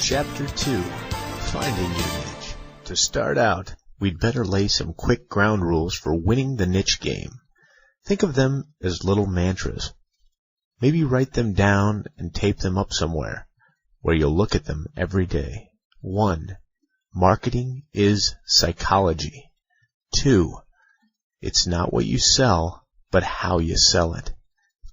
Chapter 2. Finding your niche. To start out, we'd better lay some quick ground rules for winning the niche game. Think of them as little mantras. Maybe write them down and tape them up somewhere, where you'll look at them every day. 1. Marketing is psychology. 2. It's not what you sell, but how you sell it.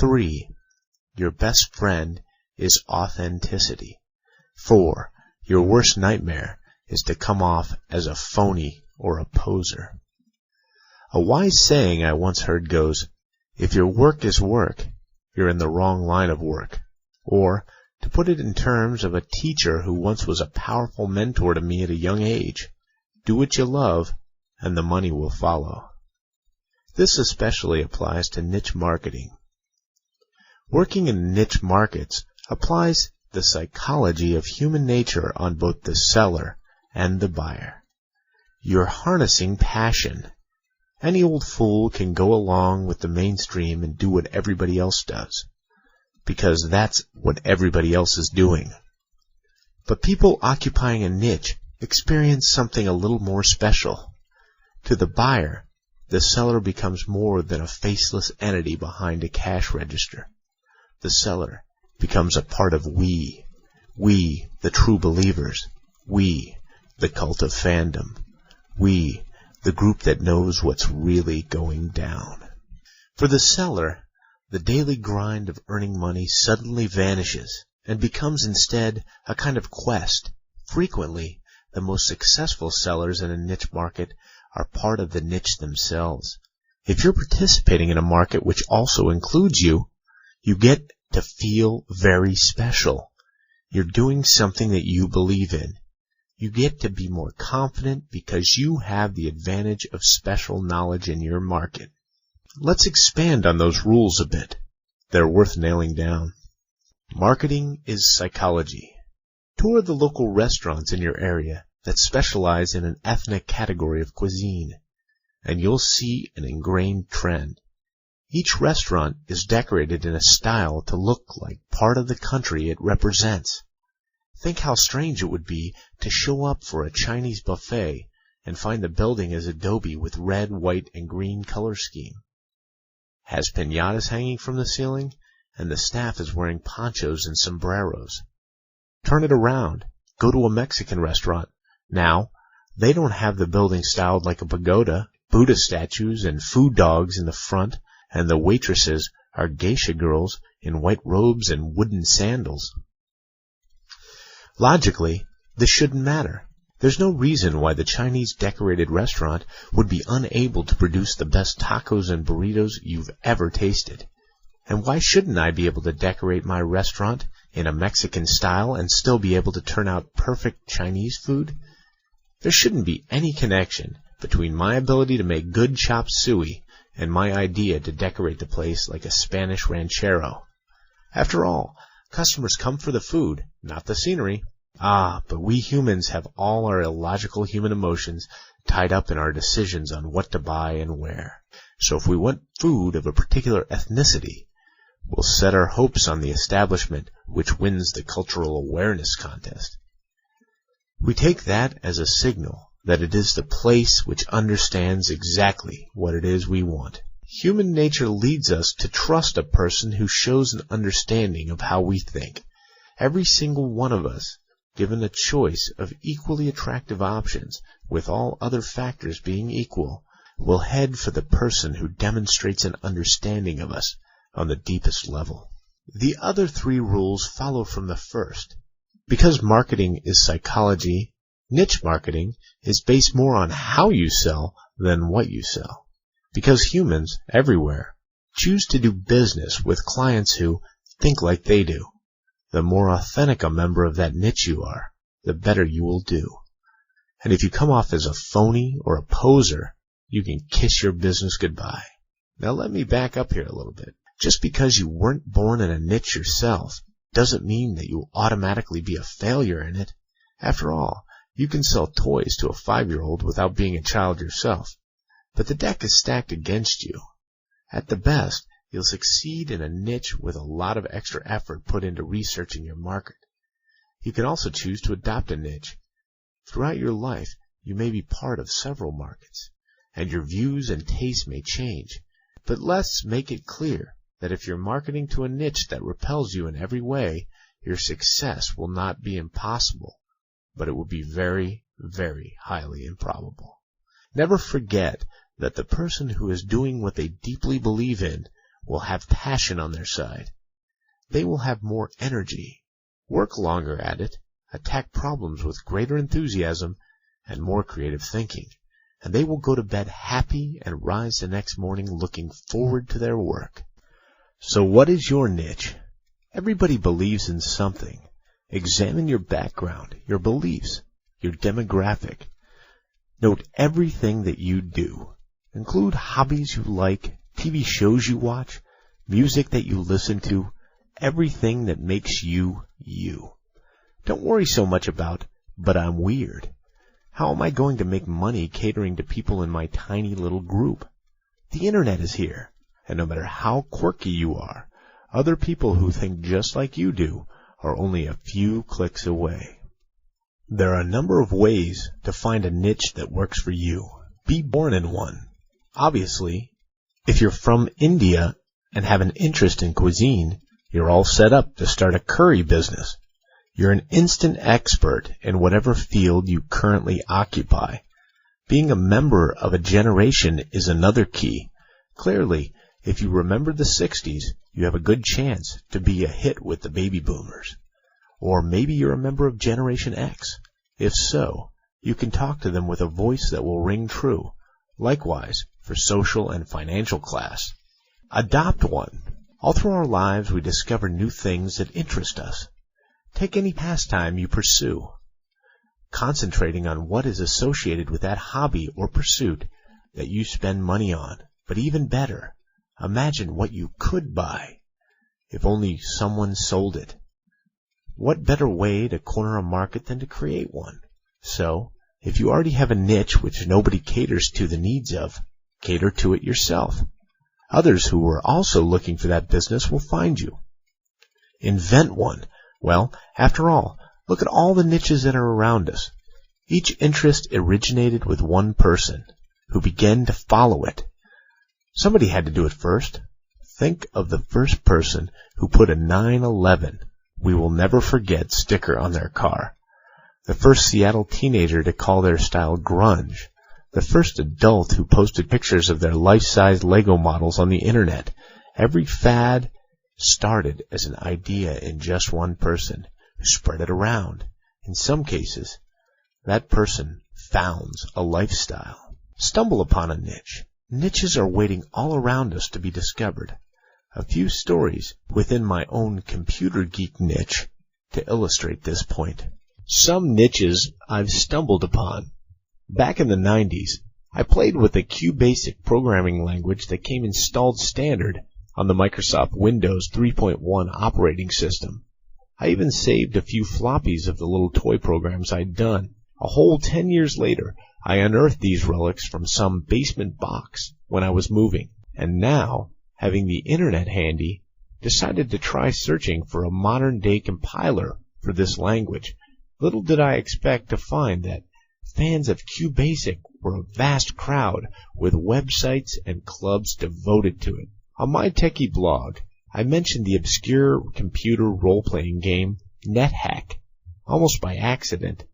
3. Your best friend is authenticity. 4. Your worst nightmare is to come off as a phony or a poser. A wise saying I once heard goes, if your work is work, you're in the wrong line of work. Or, to put it in terms of a teacher who once was a powerful mentor to me at a young age, do what you love, and the money will follow. This especially applies to niche marketing. Working in niche markets applies the psychology of human nature on both the seller and the buyer. You're harnessing passion. Any old fool can go along with the mainstream and do what everybody else does, because that's what everybody else is doing. But people occupying a niche experience something a little more special. To the buyer, the seller becomes more than a faceless entity behind a cash register. The seller becomes a part of we, the true believers, we, the cult of fandom, we, the group that knows what's really going down. For the seller, the daily grind of earning money suddenly vanishes and becomes instead a kind of quest. Frequently, the most successful sellers in a niche market are part of the niche themselves. If you're participating in a market which also includes you, you get to feel very special. You're doing something that you believe in. You get to be more confident because you have the advantage of special knowledge in your market. Let's expand on those rules a bit. They're worth nailing down. Marketing is psychology. Tour the local restaurants in your area that specialize in an ethnic category of cuisine, and you'll see an ingrained trend. Each restaurant is decorated in a style to look like part of the country it represents. Think how strange it would be to show up for a Chinese buffet and find the building is adobe with red, white, and green color scheme. Has piñatas hanging from the ceiling, and the staff is wearing ponchos and sombreros. Turn it around. Go to a Mexican restaurant. Now, they don't have the building styled like a pagoda, Buddha statues, and food dogs in the front, and the waitresses are geisha girls in white robes and wooden sandals. Logically, this shouldn't matter. There's no reason why the Chinese decorated restaurant would be unable to produce the best tacos and burritos you've ever tasted. And why shouldn't I be able to decorate my restaurant in a Mexican style and still be able to turn out perfect Chinese food? There shouldn't be any connection between my ability to make good chop suey and my idea to decorate the place like a Spanish ranchero. After all, customers come for the food, not the scenery. But we humans have all our illogical human emotions tied up in our decisions on what to buy and where. So if we want food of a particular ethnicity, we'll set our hopes on the establishment which wins the cultural awareness contest. We take that as a signal that it is the place which understands exactly what it is we want. Human nature leads us to trust a person who shows an understanding of how we think. Every single one of us, given a choice of equally attractive options, with all other factors being equal, will head for the person who demonstrates an understanding of us on the deepest level. The other 3 rules follow from the first. Because marketing is psychology, niche marketing is based more on how you sell than what you sell. Because humans, everywhere, choose to do business with clients who think like they do. The more authentic a member of that niche you are, the better you will do. And if you come off as a phony or a poser, you can kiss your business goodbye. Now let me back up here a little bit. Just because you weren't born in a niche yourself doesn't mean that you'll automatically be a failure in it. After all, you can sell toys to a 5-year-old without being a child yourself. But the deck is stacked against you. At the best, you'll succeed in a niche with a lot of extra effort put into researching your market. You can also choose to adopt a niche. Throughout your life, you may be part of several markets, and your views and tastes may change. But let's make it clear that if you're marketing to a niche that repels you in every way, your success will not be impossible, but it will be very, very highly improbable. Never forget that the person who is doing what they deeply believe in will have passion on their side. They will have more energy, work longer at it, attack problems with greater enthusiasm and more creative thinking, and they will go to bed happy and rise the next morning looking forward to their work. So what is your niche? Everybody believes in something. Examine your background, your beliefs, your demographic. Note everything that you do. Include hobbies you like, TV shows you watch, music that you listen to, everything that makes you, you. Don't worry so much about, but I'm weird. How am I going to make money catering to people in my tiny little group? The internet is here, and no matter how quirky you are, other people who think just like you do are only a few clicks away. There are a number of ways to find a niche that works for you. Be born in one. Obviously, if you're from India and have an interest in cuisine, you're all set up to start a curry business. You're an instant expert in whatever field you currently occupy. Being a member of a generation is another key. Clearly, if you remember the 60s, you have a good chance to be a hit with the baby boomers. Or maybe you're a member of Generation X. If so, you can talk to them with a voice that will ring true. Likewise, for social and financial class. Adopt one. All through our lives, we discover new things that interest us. Take any pastime you pursue. Concentrating on what is associated with that hobby or pursuit that you spend money on. But even better, imagine what you could buy if only someone sold it. What better way to corner a market than to create one? So, if you already have a niche which nobody caters to the needs of, cater to it yourself. Others who are also looking for that business will find you. Invent one. Well, after all, look at all the niches that are around us. Each interest originated with one person who began to follow it. Somebody had to do it first. Think of the first person who put a 9/11, we will never forget sticker on their car. The first Seattle teenager to call their style grunge. The first adult who posted pictures of their life-size Lego models on the internet. Every fad started as an idea in just one person who spread it around. In some cases, that person founds a lifestyle. Stumble upon a niche. Niches are waiting all around us to be discovered. A few stories within my own computer geek niche to illustrate this point. Some niches I've stumbled upon. Back in the 90s, I played with the QBasic programming language that came installed standard on the Microsoft Windows 3.1 operating system. I even saved a few floppies of the little toy programs I'd done. A whole 10 years later, I unearthed these relics from some basement box when I was moving, and now, having the internet handy, decided to try searching for a modern-day compiler for this language. Little did I expect to find that fans of QBasic were a vast crowd with websites and clubs devoted to it. On my techie blog, I mentioned the obscure computer role-playing game NetHack, almost by accident.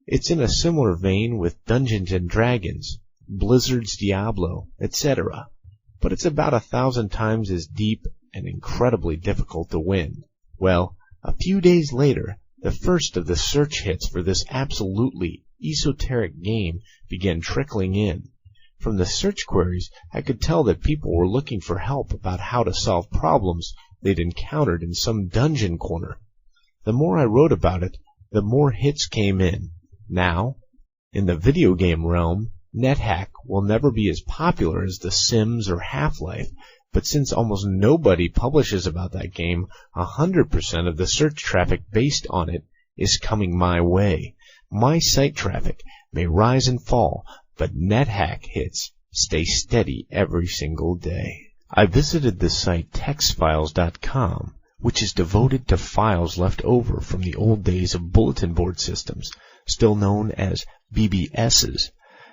It's in a similar vein with Dungeons & Dragons, Blizzard's Diablo, etc., but it's about 1,000 times as deep and incredibly difficult to win. Well, a few days later, the first of the search hits for this absolutely esoteric game began trickling in. From the search queries, I could tell that people were looking for help about how to solve problems they'd encountered in some dungeon corner. The more I wrote about it, the more hits came in. Now, in the video game realm, NetHack will never be as popular as The Sims or Half-Life, but since almost nobody publishes about that game, 100% of the search traffic based on it is coming my way. My site traffic may rise and fall, but NetHack hits stay steady every single day. I visited the site textfiles.com, which is devoted to files left over from the old days of bulletin board systems, still known as BBSs.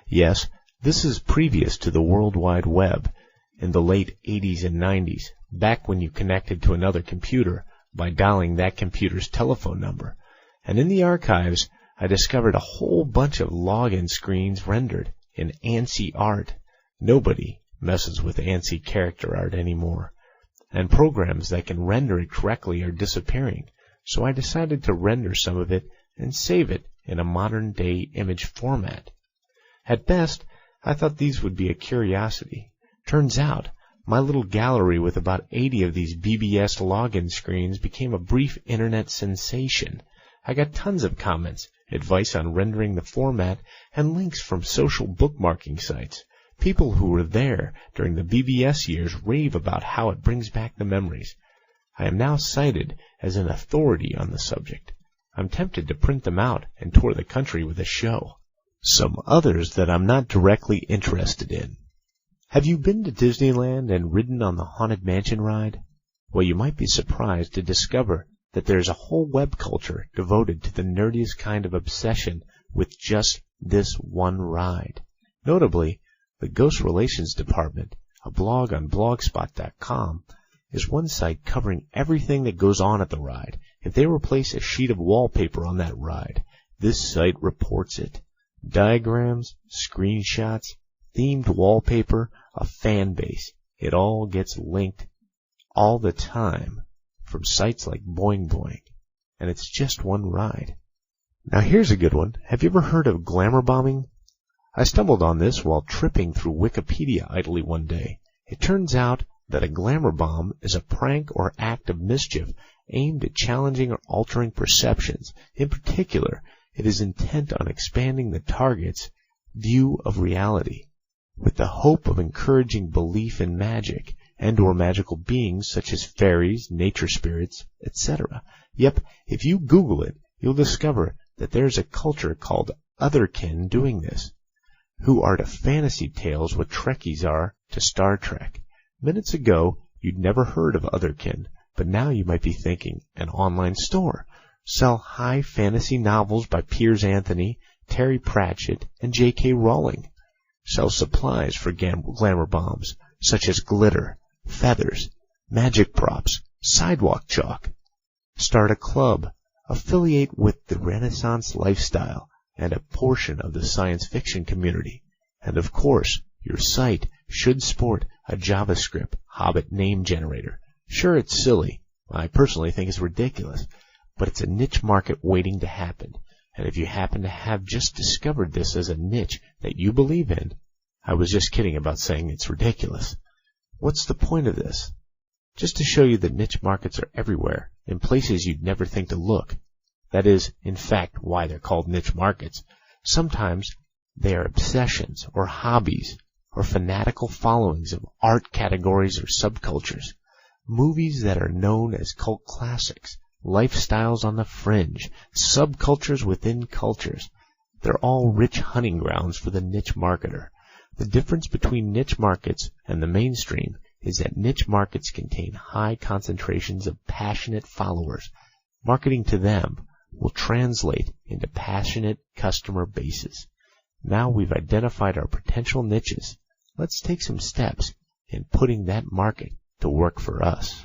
Yes, this is previous to the World Wide Web in the late 80s and 90s, back when you connected to another computer by dialing that computer's telephone number. And in the archives, I discovered a whole bunch of login screens rendered in ANSI art. Nobody messes with ANSI character art anymore. And programs that can render it correctly are disappearing, so I decided to render some of it and save it in a modern-day image format. At best, I thought these would be a curiosity. Turns out, my little gallery with about 80 of these BBS login screens became a brief internet sensation. I got tons of comments, advice on rendering the format, and links from social bookmarking sites. People who were there during the BBS years rave about how it brings back the memories. I am now cited as an authority on the subject. I'm tempted to print them out and tour the country with a show. Some others that I'm not directly interested in. Have you been to Disneyland and ridden on the Haunted Mansion ride? Well, you might be surprised to discover that there's a whole web culture devoted to the nerdiest kind of obsession with just this one ride. Notably, the Ghost Relations Department, a blog on blogspot.com, is one site covering everything that goes on at the ride. If they replace a sheet of wallpaper on that ride, this site reports it. Diagrams, screenshots, themed wallpaper, a fan base. It all gets linked all the time from sites like Boing Boing. And it's just one ride. Now here's a good one. Have you ever heard of glamour bombing? I stumbled on this while tripping through Wikipedia idly one day. It turns out that a glamour bomb is a prank or act of mischief aimed at challenging or altering perceptions. In particular, it is intent on expanding the target's view of reality, with the hope of encouraging belief in magic and or magical beings such as fairies, nature spirits, etc. Yep, if you Google it, you'll discover that there's a culture called Otherkin doing this, who are to fantasy tales what Trekkies are to Star Trek. Minutes ago, you'd never heard of Otherkin, but now you might be thinking, an online store. Sell high fantasy novels by Piers Anthony, Terry Pratchett, and J.K. Rowling. Sell supplies for glamour bombs, such as glitter, feathers, magic props, sidewalk chalk. Start a club, affiliate with the Renaissance lifestyle and a portion of the science fiction community. And of course, your site should sport a JavaScript Hobbit name generator. Sure, it's silly. I personally think it's ridiculous. But it's a niche market waiting to happen. And if you happen to have just discovered this as a niche that you believe in, I was just kidding about saying it's ridiculous. What's the point of this? Just to show you that niche markets are everywhere, in places you'd never think to look. That is, in fact, why they're called niche markets. Sometimes they are obsessions or hobbies or fanatical followings of art categories or subcultures. Movies that are known as cult classics, lifestyles on the fringe, subcultures within cultures. They're all rich hunting grounds for the niche marketer. The difference between niche markets and the mainstream is that niche markets contain high concentrations of passionate followers. Marketing to them will translate into passionate customer bases. Now we've identified our potential niches. Let's take some steps in putting that market to work for us.